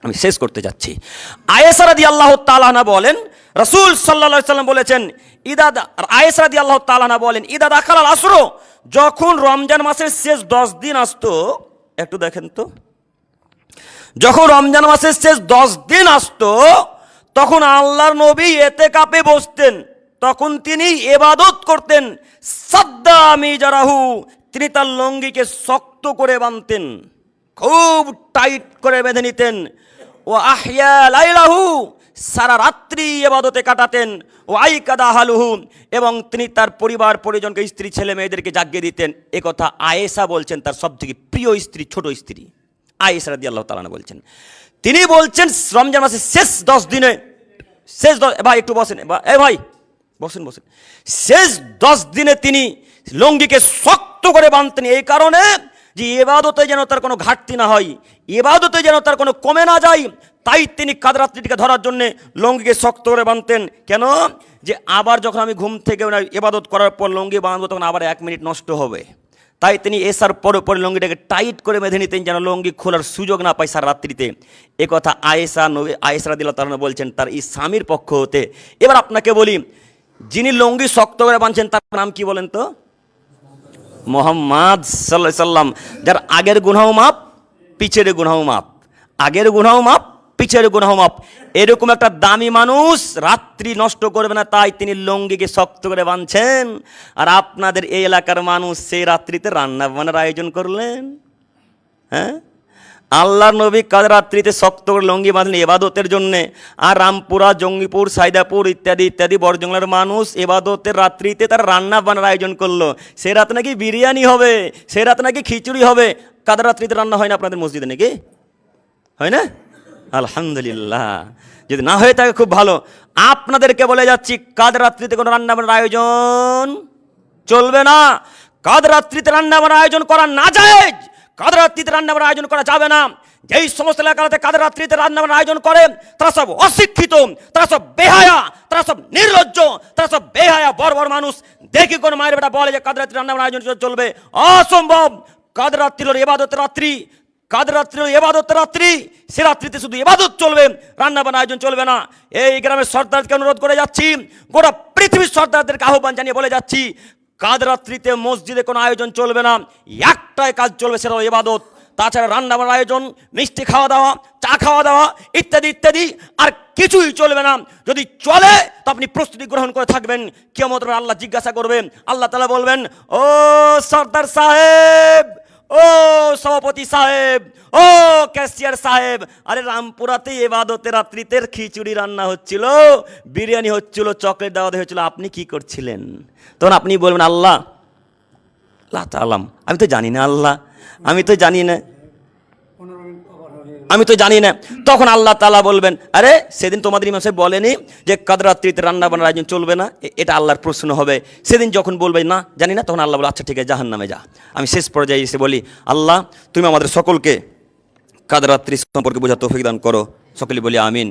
আমি শেষ করতে যাচ্ছি। আয়েশা রাদিয়াল্লাহু তাআলা আনহা বলেন, রাসূল সাল্লাল্লাহু আলাইহি সাল্লাম বলেছেন, আয়েশা রাদিয়াল্লাহু তাআলা আনহা বলেন, ইদা দাখালাল আসর, যখন রমজান মাসের শেষ 10 দিন আসতো, একটু দেখেন তো, যখন রমজান মাসের শেষ 10 দিন আসতো, তখন আল্লাহর নবী ইতিকাফে বসতেন, তখন তিনি ইবাদত করতেন। সাদ্দা মিজারাহু, তিনি তার লঙ্গিকে শক্ত করে বাঁধতেন, খুব টাইট করে বেঁধে নিতেন। ও আহিয়া লাইলাহু, সারা রাত্রি ইবাদতে কাটাতেন। ও আইকাদা হালুহু, এবং তিনি তার পরিবার পরিজনকে, স্ত্রী ছেলে মেয়েদেরকে জাগিয়ে দিতেন। এ কথা আয়েশা বলছেন, তার সবথেকে প্রিয় স্ত্রী, ছোট স্ত্রী আয়েশা রাদিয়াল্লাহু তাআলা আনহা বলছেন। তিনি বলছেন রমজান মাসের শেষ 10 দিনে, ভাই একটু বসেন, ভাই বসেন বসেন, শেষ 10 দিনে তিনি লঙ্গিকে শক্ত করে বাঁধতেন, এই কারণে যে ইবাদতে যেন তার কোনো ঘাটতি না হয়, ইবাদতে যেন তার কোনো কমে না যায়। তাই তিনি কাদ রাত্রিটিকে ধরার জন্য লঙ্গিকে শক্ত করে বাঁধতেন। কেন? যে আবার যখন আমি ঘুম থেকে ইবাদত করার পর লঙ্গি বাঁধবো, তখন আবার 1 মিনিট নষ্ট হবে। তাই তিনি এসার পরে পরে লঙ্গিটাকে টাইট করে বেঁধে নিতেন, যেন লঙ্গি খোলার সুযোগ না পায় সারা রাত্রিতে। এ কথা আয়েশা রাদিয়াল্লাহু তাআলা বলছেন তার এই স্বামীর পক্ষ হতে। এবার আপনাকে বলি, যিনি লঙ্গি শক্ত করে বাঁধছেন তার নাম কি বলেন তো? মুহাম্মদ সাল্লাল্লাহু আলাইহি সাল্লাম, যার আগের গুনাহ মাপ, পিছের গুনাহ মাপ, আগের গুনাহ মাপ, পিছের গুনাহ মাপ। এরকম একটা দামি মানুষ রাত্রি নষ্ট করবে না, তাই তিনি লঙ্গিকে শক্ত করে বাঁধছেন। আর আপনাদের এই এলাকার মানুষ সেই রাত্রিতে রান্না বান্নার আয়োজন করলেন। হ্যাঁ, আল্লাহর নবী কাল রাত্রিতে শক্ত করে লঙ্গি বাঁধলেন ইবাদতের জন্যে। আর রামপুরা, জঙ্গিপুর, সাইদাপুর ইত্যাদি ইত্যাদি বড়জঙ্গলের মানুষ ইবাদতের রাত্রিতে তার রান্না বান্নার আয়োজন করলো। সে রাত নাকি বিরিয়ানি হবে, সে রাত নাকি খিচুড়ি হবে। কাল রাত্রিতে রান্না হয় না আপনাদের মসজিদে নাকি? হয় না? আলহামদুলিল্লাহ, যদি না হয়ে থাকে খুব ভালো। আপনাদেরকে বলে যাচ্ছি, কাদ রাত্রিতে কোনো রান্না বান্নার আয়োজন চলবে না। কাদ রাত্রিতে রান্না বান্নার আয়োজন করা নাজায়েজ, কাদ রাত্রিতে রান্না বান্নার আয়োজন করা যাবে না। যেই সমস্ত এলাকাতে কাদ রাত্রিতে রান্না বান্নার আয়োজন করে, তারা সব অশিক্ষিত, তারা সব বেহায়া, তারা সব নির্লজ্জ, তারা সব বেহায়া বর্বর মানুষ। দেখি কোন মায়ের বেটা বলে যে কাদ রাত্রি রান্না বান্নার আয়োজন চলবে, অসম্ভব। কাদ রাত্রি হলো ইবাদতের রাত্রি, কাদ রাত্রি হলো ইবাদতের রাত্রি। সে রাত্রিতে শুধু ইবাদত চলবে, রান্না বান্না আয়োজন চলবে না। এই গ্রামের সর্দারকে অনুরোধ করে যাচ্ছি, গোটা পৃথিবীর সর্দারদেরকে আহ্বান জানিয়ে বলে যাচ্ছি, কাদ রাত্রিতে মসজিদে কোনো আয়োজন চলবে না। একটাই কাজ চলবে, সেটা হলো ইবাদত। তাছাড়া রান্না বান্নার আয়োজন, মিষ্টি খাওয়া দাওয়া, চা খাওয়া দাওয়া ইত্যাদি ইত্যাদি আর কিছুই চলবে না। যদি চলে তো আপনি প্রস্তুতি গ্রহণ করে থাকবেন। কিয়ামত আল্লাহ জিজ্ঞাসা করবেন, আল্লাহ তাআলা বলবেন, ও সর্দার সাহেব, ও সভাপতি সাহেব, ও ক্যাশিয়ার সাহেব, আরে রামপুরাতে ইবাদতের রাত্রিতে খিচুড়ি রান্না হচ্ছিল, বিরিয়ানি হচ্ছিল, চকলেট দেওয়া হচ্ছিল, আপনি কি করছিলেন? তখন আপনি বলবেন, আল্লাহ তাআলা, আমি তো জানি না আল্লাহ, আমি তো জানি না, আমি তো জানি না। তখন আল্লাহ তাআলা বলবেন, আরে সেদিন তোমাদের ইমাম সাহেব বলেনি যে কাদ রাত্রিতে রান্না বান্নার আয়োজন চলবে না? এটা আল্লাহর প্রশ্ন হবে। সেদিন যখন বলবে না জানি না, তখন আল্লাহ বলে, আচ্ছা ঠিক আছে, জাহান্নামে যা। আমি শেষ পর্যায়ে এসে বলি, আল্লাহ তুমি আমাদের সকলকে কাদ রাত্রি সম্পর্কে বোঝার তৌফিক দান করো। সকলে বলি আমিন।